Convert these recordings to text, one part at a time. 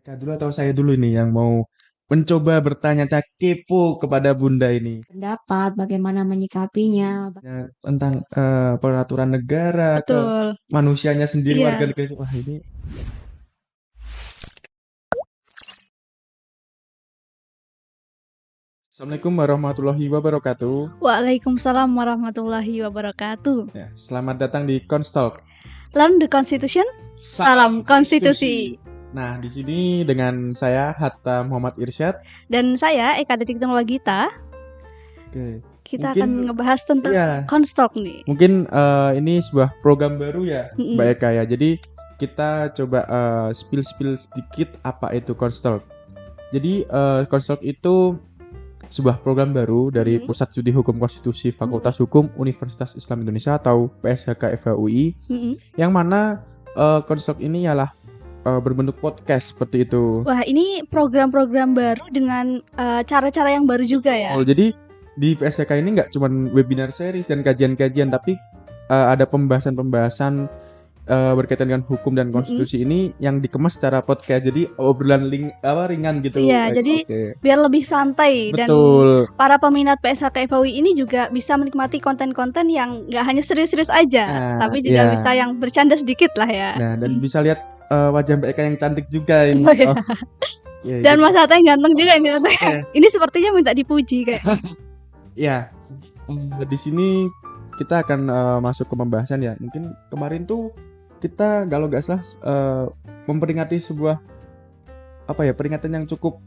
Kak dulu atau saya dulu nih yang mau mencoba bertanya-tanya kepo kepada Bunda ini. Pendapat, bagaimana menyikapinya. Ya, tentang peraturan negara ke Betul. manusianya sendiri warga Iya. negara. Wah ini. Assalamualaikum warahmatullahi wabarakatuh. Waalaikumsalam warahmatullahi wabarakatuh. Ya, selamat datang di Konstalk. Learn the Constitution. Salam konstitusi. Nah, di sini dengan saya Hatta Muhammad Irsyad. Dan saya Eka Detik Gita. Oke. Kita Mungkin akan ngebahas tentang iya, Konstalk nih. mungkin ini sebuah program baru ya, Mm-mm. Mbak Eka ya. Jadi kita coba spill sedikit apa itu Konstalk. Jadi Konstalk itu sebuah program baru dari Mm-mm. Pusat Studi Hukum Konstitusi Fakultas Hukum Universitas Islam Indonesia atau PSHK FHUI, Mm-mm. yang mana Konstalk ini ialah berbentuk podcast seperti itu. Wah, ini program-program baru dengan cara-cara yang baru juga ya. Oh, jadi di PSHK ini nggak cuma webinar series dan kajian-kajian, tapi ada pembahasan-pembahasan berkaitan dengan hukum dan konstitusi ini yang dikemas secara podcast. Jadi obrolan ringan gitu. Iya, jadi Oke. biar lebih santai dan Betul. para peminat PSHK FHUI ini juga bisa menikmati konten-konten yang nggak hanya serius-serius aja, Nah, tapi juga iya. bisa yang bercanda sedikit lah ya. Nah, dan bisa lihat wajah Mbak Eka yang cantik juga ini. Oh, iya. Iya, Dan jadi- Mas Hatta yang ganteng juga ini. Eh. Ini sepertinya minta dipuji kayak. Ya, di sini kita akan masuk ke pembahasan ya. Mungkin kemarin tuh kita kalau nggak salah memperingati sebuah peringatan yang cukup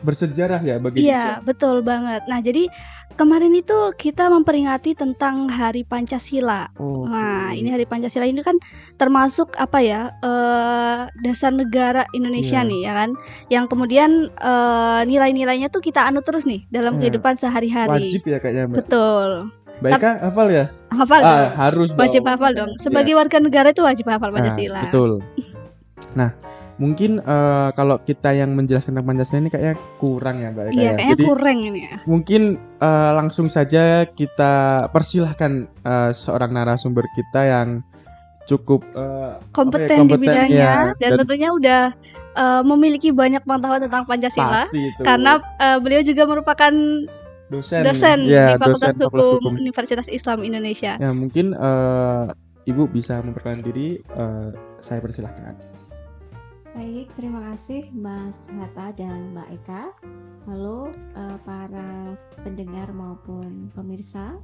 bersejarah ya bagi Iya, betul banget. Nah, jadi kemarin itu kita memperingati tentang Hari Pancasila. Oh, Nah, ini Hari Pancasila ini kan termasuk dasar negara Indonesia Iya. nih, ya kan? Yang kemudian nilai-nilainya tuh kita anut terus nih dalam Iya. kehidupan sehari-hari. wajib ya kayaknya Mbak. Betul. Mbak Eka hafal ya? Hafal dong. Harus Wajib dong. hafal dong. Sebagai warga negara itu wajib hafal Pancasila. Betul. Nah, mungkin kalau kita yang menjelaskan tentang Pancasila ini kayaknya kurang ya Mbak Eka Iya, ya. kayaknya Jadi kurang ini ya. mungkin langsung saja kita persilahkan seorang narasumber kita yang cukup Kompeten di bidangnya ya, dan tentunya udah memiliki banyak pengetahuan tentang Pancasila pasti itu karena beliau juga merupakan dosen ya, di Fakultas dosen Hukum Universitas Islam Indonesia. Ya, mungkin Ibu bisa memperkenalkan diri, saya persilahkan. Baik, terima kasih Mas Hatta dan Mbak Eka. Halo para pendengar maupun pemirsa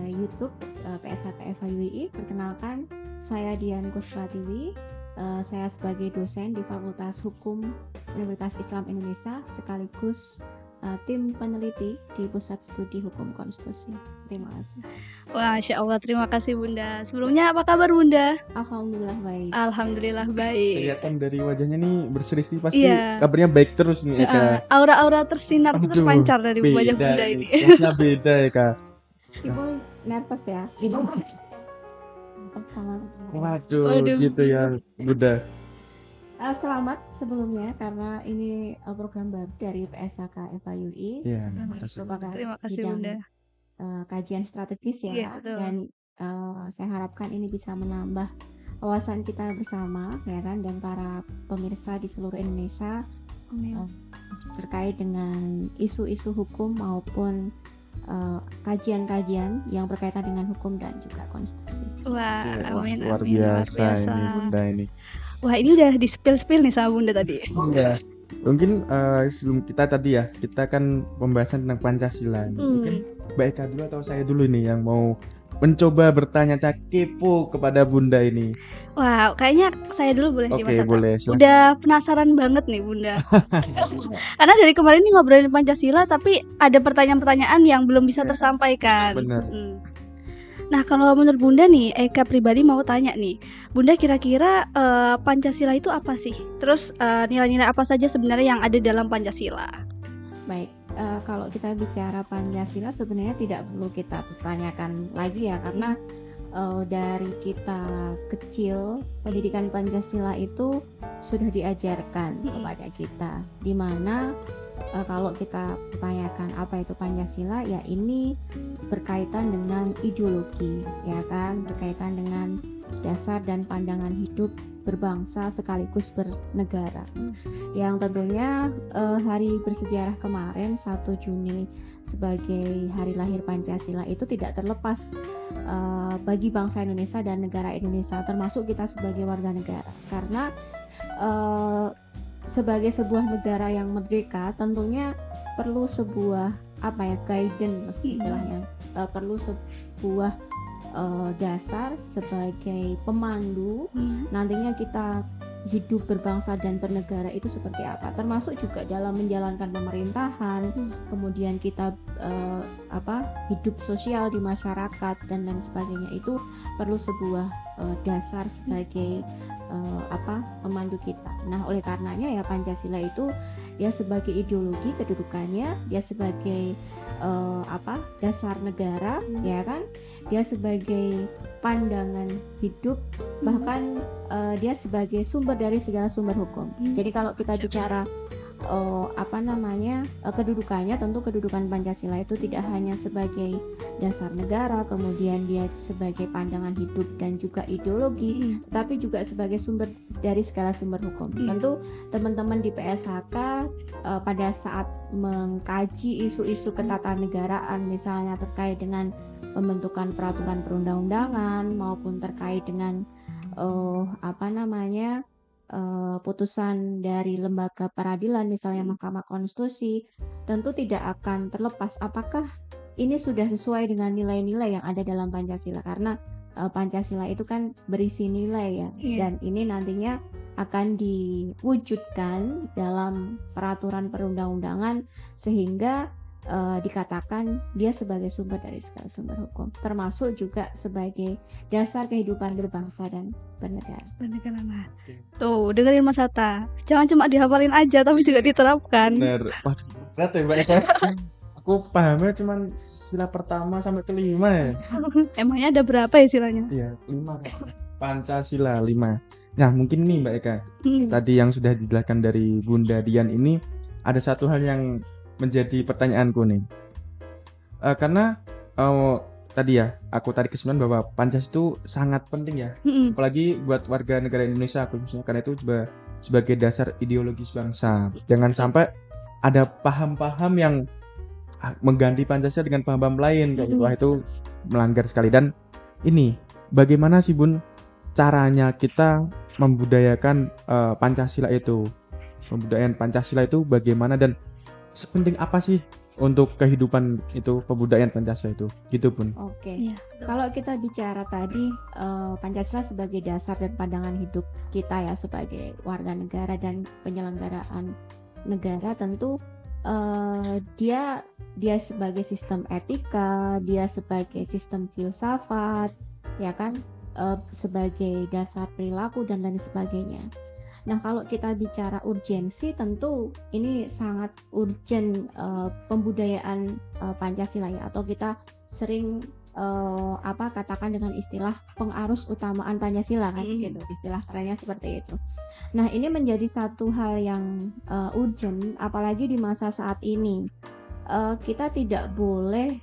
YouTube PSHK FHUI. Perkenalkan, saya Dian Kuspratiwi. Saya sebagai dosen di Fakultas Hukum Universitas Islam Indonesia sekaligus tim peneliti di Pusat Studi Hukum Konstitusi. Terima kasih. Wah, Masya Allah, terima kasih Bunda. Sebelumnya apa kabar Bunda? Alhamdulillah baik. Alhamdulillah baik. Kelihatan dari wajahnya nih berseri-seri, pasti Iya. kabarnya baik terus nih Eka. Aura-aura tersinar Aduh, terpancar dari wajah Bunda ini. Kelasnya beda ya Kak. Ibu nervous ya? Ibu sama. Waduh. Gitu ya Bunda. Selamat sebelumnya karena ini program baru dari PSHK FHUI. Iya, makasih. Merupakan Terima kasih bidang Bunda. kajian strategis ya, Iya, betul. dan saya harapkan ini bisa menambah wawasan kita bersama ya kan, dan para pemirsa di seluruh Indonesia terkait dengan isu-isu hukum maupun kajian-kajian yang berkaitan dengan hukum dan juga konstitusi. Wah, Iya, amin, luar amin, luar biasa ini Bunda ini. Wah, ini udah di spill nih sama Bunda tadi. Iya. Mungkin sebelum kita tadi ya, kita kan pembahasan tentang Pancasila. Mungkin Mbak Eka dulu atau saya dulu nih yang mau mencoba bertanya-tanya kepo kepada Bunda ini. Wah, kayaknya saya dulu boleh nih Mas Oke, Hatta. boleh. Silakan. Udah penasaran banget nih Bunda. Karena dari kemarin ini ngobrolin Pancasila tapi ada pertanyaan-pertanyaan yang belum bisa tersampaikan. Benar. Nah, kalau menurut Bunda nih, Eka pribadi mau tanya nih. Bunda kira-kira Pancasila itu apa sih? Terus nilai-nilai apa saja sebenarnya yang ada dalam Pancasila? Baik, kalau kita bicara Pancasila sebenarnya tidak perlu kita pertanyakan lagi ya, karena dari kita kecil pendidikan Pancasila itu sudah diajarkan kepada kita, di mana kalau kita pertanyakan apa itu Pancasila, ya ini berkaitan dengan ideologi, ya kan, berkaitan dengan dasar dan pandangan hidup berbangsa sekaligus bernegara. Yang tentunya hari bersejarah kemarin 1 Juni sebagai hari lahir Pancasila itu tidak terlepas bagi bangsa Indonesia dan negara Indonesia, termasuk kita sebagai warga negara. Karena sebagai sebuah negara yang merdeka tentunya perlu sebuah guidance istilahnya, perlu sebuah dasar sebagai pemandu nantinya kita hidup berbangsa dan bernegara itu seperti apa, termasuk juga dalam menjalankan pemerintahan, kemudian kita hidup sosial di masyarakat dan lain sebagainya, itu perlu sebuah dasar sebagai pemandu kita. Nah, oleh karenanya ya Pancasila itu dia sebagai ideologi kedudukannya, dia sebagai dasar negara, ya kan, dia sebagai pandangan hidup, bahkan dia sebagai sumber dari segala sumber hukum. Jadi kalau kita bicara kedudukannya, tentu kedudukan Pancasila itu tidak hanya sebagai dasar negara, kemudian dia sebagai pandangan hidup dan juga ideologi, tapi juga sebagai sumber dari segala sumber hukum. Tentu teman-teman di PSHK pada saat mengkaji isu-isu ketatanegaraan, misalnya terkait dengan pembentukan peraturan perundang-undangan maupun terkait dengan putusan dari lembaga peradilan, misalnya Mahkamah Konstitusi, tentu tidak akan terlepas apakah ini sudah sesuai dengan nilai-nilai yang ada dalam Pancasila, karena Pancasila itu kan berisi nilai ya, dan ini nantinya akan diwujudkan dalam peraturan perundang-undangan sehingga dikatakan dia sebagai sumber dari segala sumber hukum, termasuk juga sebagai dasar kehidupan berbangsa dan bernegara. Bernegara. Tuh, dengerin Mas Hatta. Jangan cuma dihafalin aja tapi juga diterapkan. Bener. Waduh, berat ya Mbak Eka. Aku pahamnya cuma sila pertama sampai ke-5 ya. Emangnya ada berapa ya silanya? Iya, 5 kan. Pancasila 5. Nah, mungkin nih Mbak Eka, tadi yang sudah dijelaskan dari Bunda Dian ini, ada satu hal yang menjadi pertanyaanku nih. Karena tadi ya, aku tarik kesimpulan bahwa Pancasila itu sangat penting ya. Apalagi buat warga negara Indonesia khususnya, karena itu juga sebagai dasar ideologis bangsa. Jangan sampai ada paham-paham yang mengganti Pancasila dengan paham-paham lain kayak gitu. Wah, itu melanggar sekali. Dan ini bagaimana sih Bun caranya kita membudayakan Pancasila itu? Pembudayaan Pancasila itu bagaimana dan sepenting apa sih untuk kehidupan itu pembudayaan Pancasila itu? Gitu Bun. Oke. Iya. Kalau kita bicara tadi Pancasila sebagai dasar dan pandangan hidup kita ya sebagai warga negara dan penyelenggaraan negara, tentu dia sebagai sistem etika, dia sebagai sistem filsafat, ya kan, sebagai dasar perilaku dan lain sebagainya. Nah, kalau kita bicara urgensi, tentu ini sangat urgent pembudayaan Pancasila ya, atau kita sering katakan dengan istilah pengarus utamaan Pancasila kan, gitu, istilah kerennya seperti itu. Nah, ini menjadi satu hal yang urgent, apalagi di masa saat ini. Kita tidak boleh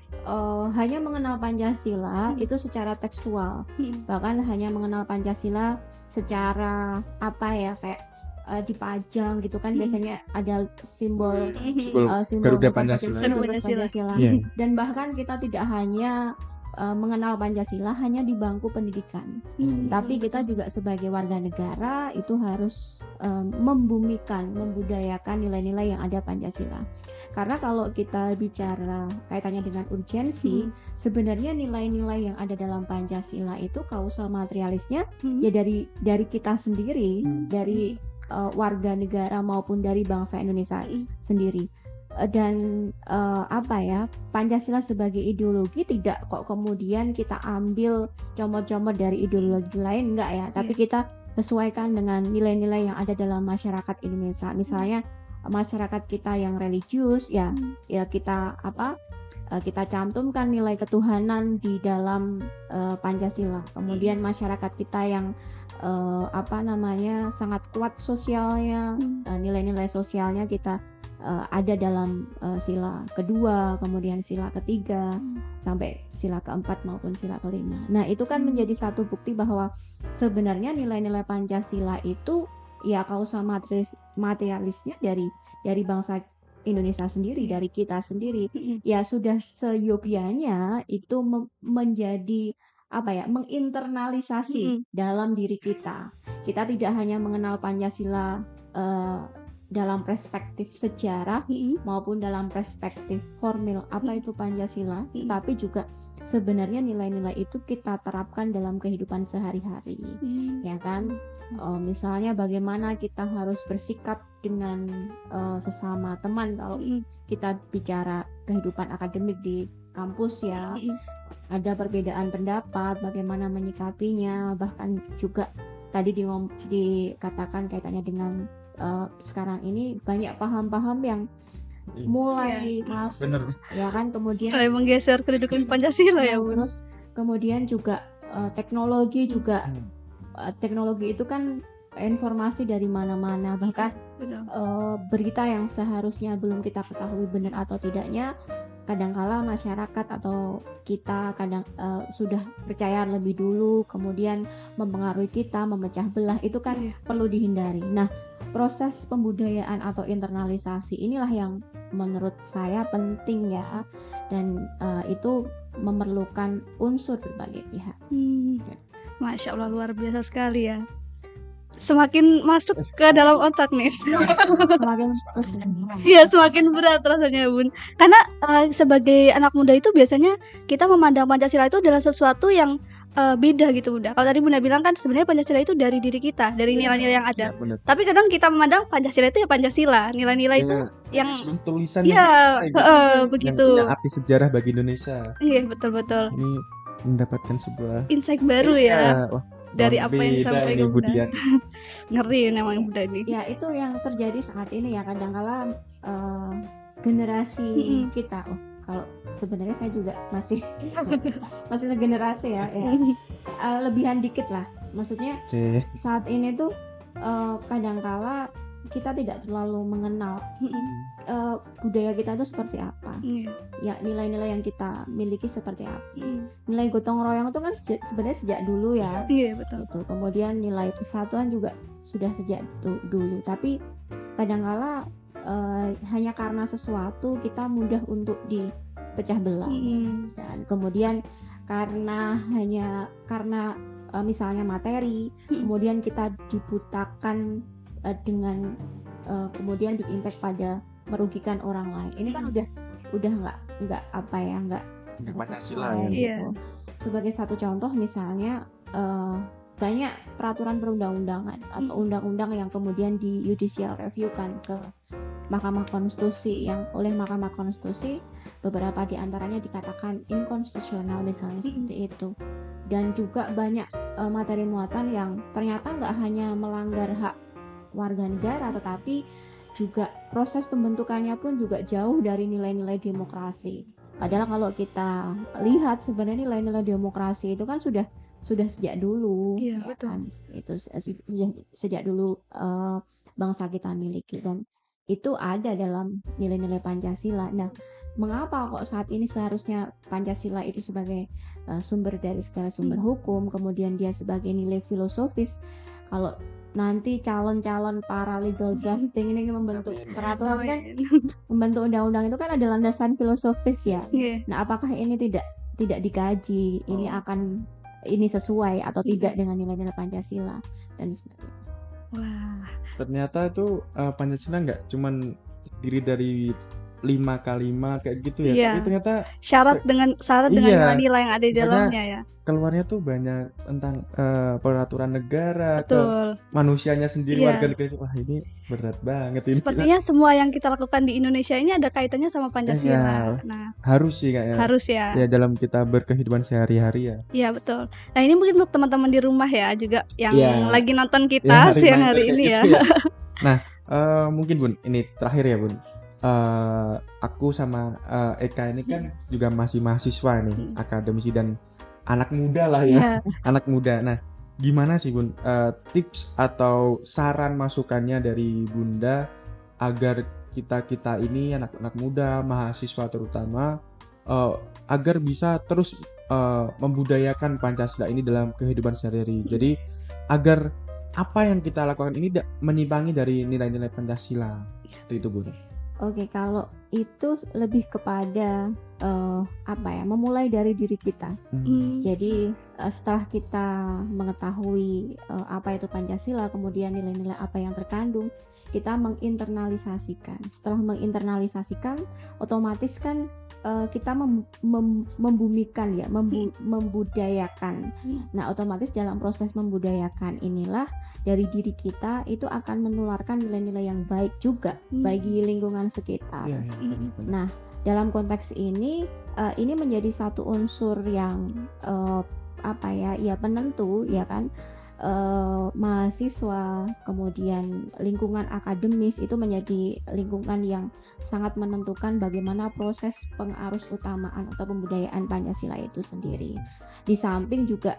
hanya mengenal Pancasila itu secara tekstual, bahkan hanya mengenal Pancasila secara kayak dipajang gitu kan, biasanya ada simbol Garuda Pancasila. Yeah. Dan bahkan kita tidak hanya mengenal Pancasila hanya di bangku pendidikan, tapi kita juga sebagai warga negara itu harus membudayakan nilai-nilai yang ada Pancasila. Karena kalau kita bicara kaitannya dengan urgensi, sebenarnya nilai-nilai yang ada dalam Pancasila itu kausal materialisnya ya dari kita sendiri, dari warga negara maupun dari bangsa Indonesia sendiri. Dan Pancasila sebagai ideologi tidak kok kemudian kita ambil comot-comot dari ideologi lain, enggak ya, tapi kita sesuaikan dengan nilai-nilai yang ada dalam masyarakat Indonesia. Misalnya masyarakat kita yang religius ya kita kita cantumkan nilai ketuhanan di dalam Pancasila. Kemudian masyarakat kita yang sangat kuat sosialnya, nilai-nilai sosialnya kita ada dalam sila kedua, kemudian sila ketiga, sampai sila keempat maupun sila kelima. Nah, itu kan menjadi satu bukti bahwa sebenarnya nilai-nilai Pancasila itu ya kausa materialisnya dari bangsa Indonesia sendiri, dari kita sendiri. Ya sudah seyogyanya itu menjadi menginternalisasi dalam diri kita. Kita tidak hanya mengenal Pancasila dalam perspektif sejarah maupun dalam perspektif formil apa itu Pancasila, tapi juga sebenarnya nilai-nilai itu kita terapkan dalam kehidupan sehari-hari, ya kan? Misalnya bagaimana kita harus bersikap dengan sesama teman kalau kita bicara kehidupan akademik di kampus ya. Ada perbedaan pendapat, bagaimana menyikapinya, bahkan juga tadi dikatakan kaitannya dengan sekarang ini banyak paham-paham yang mulai masuk, ya kan, kemudian mulai menggeser kedudukan Pancasila ya, Bun. Terus kemudian juga teknologi juga, teknologi itu kan informasi dari mana-mana, bahkan berita yang seharusnya belum kita ketahui benar atau tidaknya, kadangkala masyarakat atau kita sudah percaya lebih dulu, kemudian mempengaruhi kita, memecah belah, itu kan perlu dihindari. Nah, proses pembudayaan atau internalisasi inilah yang menurut saya penting ya, dan itu memerlukan unsur berbagai pihak. Masya Allah, luar biasa sekali ya. Semakin masuk ke dalam otak nih. Semakin berat rasanya, Bun. Karena sebagai anak muda itu biasanya kita memandang Pancasila itu adalah sesuatu yang beda gitu, Bunda. Kalau tadi Bunda bilang kan sebenarnya Pancasila itu dari diri kita, dari nilai-nilai yang ada. Tapi kadang kita memandang Pancasila itu ya Pancasila, nilai-nilai itu yang tulisan begitu. Yang punya arti sejarah bagi Indonesia. Iya, betul-betul. Ini mendapatkan sebuah insight baru ya. Wah, dari apa yang disampaikan Bunda. Ngeri namanya Bunda ini. Ya, itu yang terjadi saat ini ya, kadangkala generasi kita. Kalau sebenarnya saya juga masih segenerasi ya. Lebihan dikit lah. Maksudnya saat ini tuh kadangkala kita tidak terlalu mengenal budaya kita itu seperti apa. Ya, nilai-nilai yang kita miliki seperti apa. Nilai gotong royong itu kan sebenarnya sejak dulu ya. Iya, betul. Gitu. Kemudian nilai persatuan juga sudah sejak dulu. Tapi kadangkala hanya karena sesuatu kita mudah untuk dipecah belah. Dan kemudian karena misalnya materi, kemudian kita dibutakan dengan kemudian berimpact pada merugikan orang lain. Ini kan udah nggak Pancasila gitu. Sebagai satu contoh misalnya banyak peraturan perundang-undangan atau undang-undang yang kemudian di judicial review kan ke Mahkamah Konstitusi, yang oleh Mahkamah Konstitusi beberapa diantaranya dikatakan inkonstitusional misalnya seperti itu. Dan juga banyak materi muatan yang ternyata nggak hanya melanggar hak warga negara, tetapi juga proses pembentukannya pun juga jauh dari nilai-nilai demokrasi. Padahal kalau kita lihat sebenarnya nilai-nilai demokrasi itu kan sudah sejak dulu, kan? Itu sejak dulu bangsa kita miliki, dan itu ada dalam nilai-nilai Pancasila. Nah, mengapa kok saat ini seharusnya Pancasila itu sebagai sumber dari segala sumber hukum, kemudian dia sebagai nilai filosofis? Kalau nanti calon-calon para legal drafting ini membentuk peraturan kan, membentuk undang-undang itu kan ada landasan filosofis ya. Nah, apakah ini tidak dikaji ini sesuai atau tidak dengan nilai-nilai Pancasila dan sebagainya. Wah, ternyata itu Pancasila nggak cuman terdiri dari 5 kalimat kayak gitu ya, tapi ternyata syarat dengan nilai-nilai yang ada di dalamnya ya. Keluarnya tuh banyak tentang peraturan negara, ke manusianya sendiri, warga negara. Wah, ini berat banget ini. Sepertinya semua yang kita lakukan di Indonesia ini ada kaitannya sama Pancasila. Nah, harus sih kayaknya. Harus ya. Ya, dalam kita berkehidupan sehari-hari ya. Iya, betul. Nah, ini mungkin untuk teman-teman di rumah ya juga yang lagi nonton kita siang hari ini ya. Nah, mungkin Bun, ini terakhir ya Bun. Aku sama Eka ini kan juga masih mahasiswa nih, akademisi dan anak muda lah ya. Anak muda. Nah, gimana sih Bun tips atau saran masukannya dari Bunda agar kita ini anak-anak muda, mahasiswa terutama agar bisa terus membudayakan Pancasila ini dalam kehidupan sehari-hari. Jadi agar apa yang kita lakukan ini menyimpangi dari nilai-nilai Pancasila. Seperti itu, Bu. Oke, kalau itu lebih kepada memulai dari diri kita. Jadi setelah kita mengetahui apa itu Pancasila, kemudian nilai-nilai apa yang terkandung, kita menginternalisasikan. Setelah menginternalisasikan, otomatis kan kita membumikan ya, membudayakan. Nah, otomatis dalam proses membudayakan inilah dari diri kita itu akan menularkan nilai-nilai yang baik juga bagi lingkungan sekitar. Iya, benar. Nah, dalam konteks ini menjadi satu unsur yang penentu ya kan. Mahasiswa, kemudian lingkungan akademis itu menjadi lingkungan yang sangat menentukan bagaimana proses pengarus utamaan atau pembudayaan Pancasila itu sendiri. Di samping juga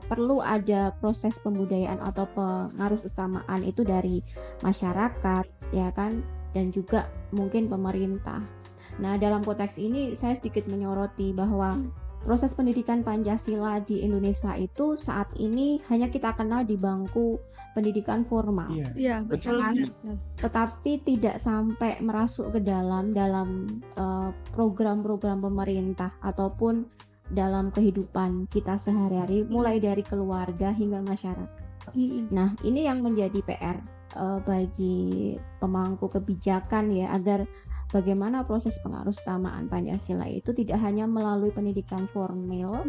perlu ada proses pembudayaan atau pengarus utamaan itu dari masyarakat ya kan, dan juga mungkin pemerintah. Nah, dalam konteks ini saya sedikit menyoroti bahwa proses pendidikan Pancasila di Indonesia itu saat ini hanya kita kenal di bangku pendidikan formal. Iya, betul. Tetapi tidak sampai merasuk ke dalam program-program pemerintah ataupun dalam kehidupan kita sehari-hari, mulai dari keluarga hingga masyarakat. Nah, ini yang menjadi PR bagi pemangku kebijakan ya, agar bagaimana proses pengarus utamaan Pancasila itu tidak hanya melalui pendidikan formal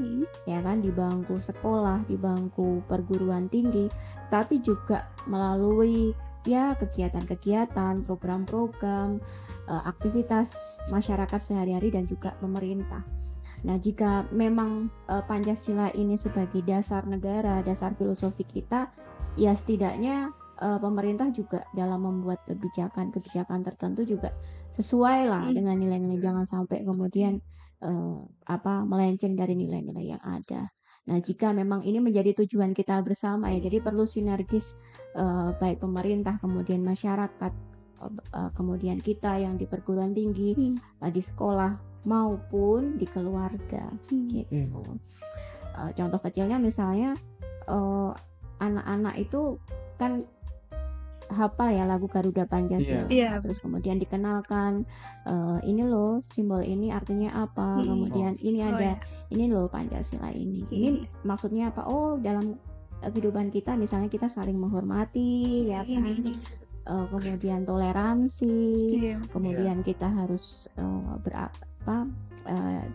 ya kan, di bangku sekolah, di bangku perguruan tinggi, tapi juga melalui ya kegiatan-kegiatan, program-program, aktivitas masyarakat sehari-hari dan juga pemerintah. Nah, jika memang Pancasila ini sebagai dasar negara, dasar filosofi kita, ya setidaknya pemerintah juga dalam membuat kebijakan tertentu juga sesuai lah dengan nilai-nilai, jangan sampai kemudian melenceng dari nilai-nilai yang ada. Nah, jika memang ini menjadi tujuan kita bersama ya, jadi perlu sinergis baik pemerintah, kemudian masyarakat, kemudian kita yang di perguruan tinggi, di sekolah maupun di keluarga gitu. Contoh kecilnya misalnya anak-anak itu kan hafal ya lagu Garuda Pancasila. Terus kemudian dikenalkan ini loh simbol ini artinya apa, kemudian ini ada ini loh Pancasila ini. Ini maksudnya apa? Oh, dalam kehidupan kita misalnya kita saling menghormati ya kan. Kemudian toleransi, kemudian kita harus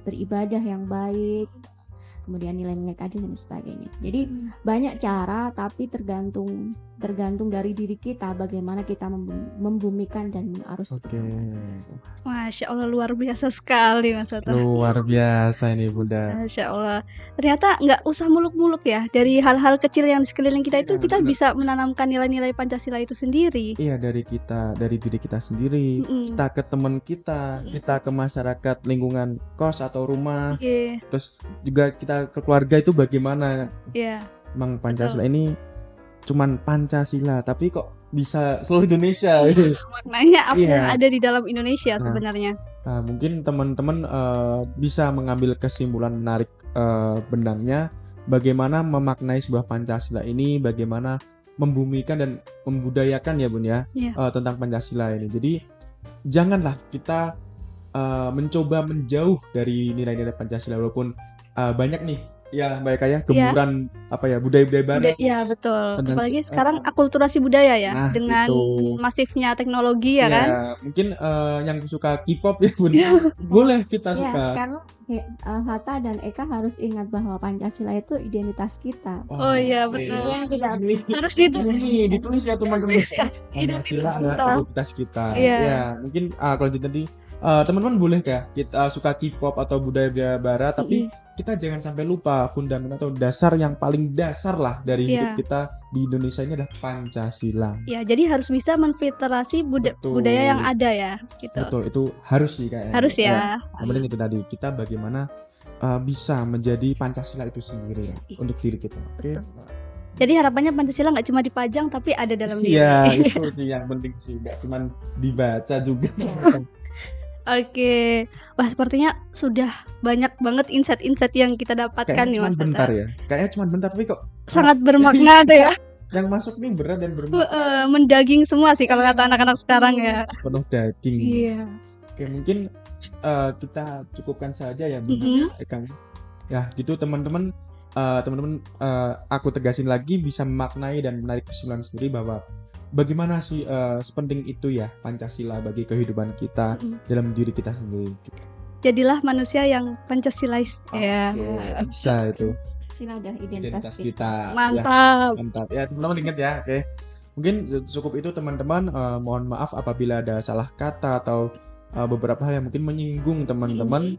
beribadah yang baik, kemudian nilai-nilai keadilan dan sebagainya. Jadi banyak cara, tapi tergantung dari diri kita bagaimana kita membumikan dan mengarus. Masya Allah, luar biasa sekali Mas Hatta. Luar biasa ini Bunda. Masya Allah, ternyata nggak usah muluk-muluk ya, dari hal-hal kecil yang di sekeliling kita itu kita bisa menanamkan nilai-nilai Pancasila itu sendiri. Iya, dari diri kita sendiri, kita ke teman kita ke masyarakat lingkungan kos atau rumah, terus juga kita ke keluarga itu bagaimana. Emang Pancasila ini cuman Pancasila, tapi kok bisa seluruh Indonesia. Maknanya apa yang ada di dalam Indonesia sebenarnya. Nah, mungkin teman-teman bisa mengambil kesimpulan menarik benangnya, bagaimana memaknai sebuah Pancasila ini, bagaimana membumikan dan membudayakan ya Bun ya, tentang Pancasila ini. Jadi janganlah kita mencoba menjauh dari nilai-nilai Pancasila, walaupun banyak nih ya Mbak Eka ya gemburan budaya-budaya barat. Iya betul. Apalagi sekarang akulturasi budaya ya, dengan masifnya teknologi ya kan. Mungkin yang suka K-pop ya Bun, boleh kita suka. Karena Hatta dan Eka harus ingat bahwa Pancasila itu identitas kita. Oh iya betul. Harus ditulis ya teman-teman. Pancasila adalah identitas kita. Ya mungkin kalau nanti teman-teman boleh kita suka K-pop atau budaya barat, tapi kita jangan sampai lupa fundamental atau dasar yang paling dasar lah dari hidup kita di Indonesia ini adalah Pancasila. Ya, jadi harus bisa menfiltrasi budaya yang ada ya, gitu. Betul, itu harus sih kayaknya. Harus ya. Kemudian itu tadi kita bagaimana bisa menjadi Pancasila itu sendiri untuk diri kita. Oke. Jadi harapannya Pancasila nggak cuma dipajang tapi ada dalam diri. Iya, itu sih yang penting sih, nggak cuman dibaca juga. Oke, wah sepertinya sudah banyak banget insight-insight yang kita dapatkan Kayaknya nih cuma Mas bentar Hatta. ya. Kayaknya cuma bentar tapi kok Sangat bermakna tuh ya. yang masuk nih berat dan bermakna. Mendaging semua sih kalau kata anak-anak sekarang ya. Penuh daging. Iya. Oke, mungkin kita cukupkan saja ya Bunda Mhm. Eka. Ya, gitu teman-teman. Teman-teman, aku tegasin lagi bisa memaknai dan menarik kesimpulan sendiri bahwa bagaimana sih sepenting itu ya Pancasila bagi kehidupan kita Mhm. dalam diri kita sendiri. Jadilah manusia yang Pancasilais. Ya. Oke, bisa itu Pancasila adalah identitas identitas kita. kita. Ya, Mantap. mantap. Ya, teman-teman ingat ya. Oke. Mungkin cukup itu teman-teman. Mohon maaf apabila ada salah kata atau beberapa hal yang mungkin menyinggung teman-teman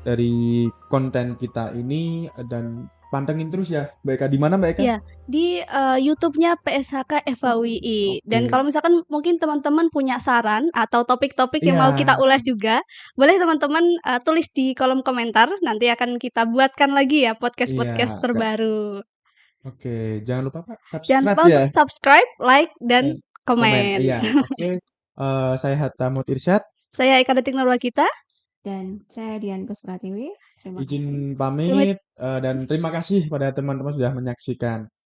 dari konten kita ini, dan pantengin terus ya Mbak Eka. Di mana Mbak Eka? Iya, di YouTube-nya PSHK FHWI. Dan Oke. kalau misalkan mungkin teman-teman punya saran atau topik-topik yang mau Iya. kita ulas juga, boleh teman-teman tulis di kolom komentar. Nanti akan kita buatkan lagi ya podcast-podcast Iya, terbaru. Oke, jangan lupa Pak Jangan subscribe lupa ya. untuk subscribe, like, dan Komen. komen. Iya, oke. Saya Hatta Mut Irsyad. Saya Eka Detik Nurwakita. Dan saya Dian Kuspratiwi. Terima kasih. Izin pamit dan terima kasih pada teman-teman sudah menyaksikan.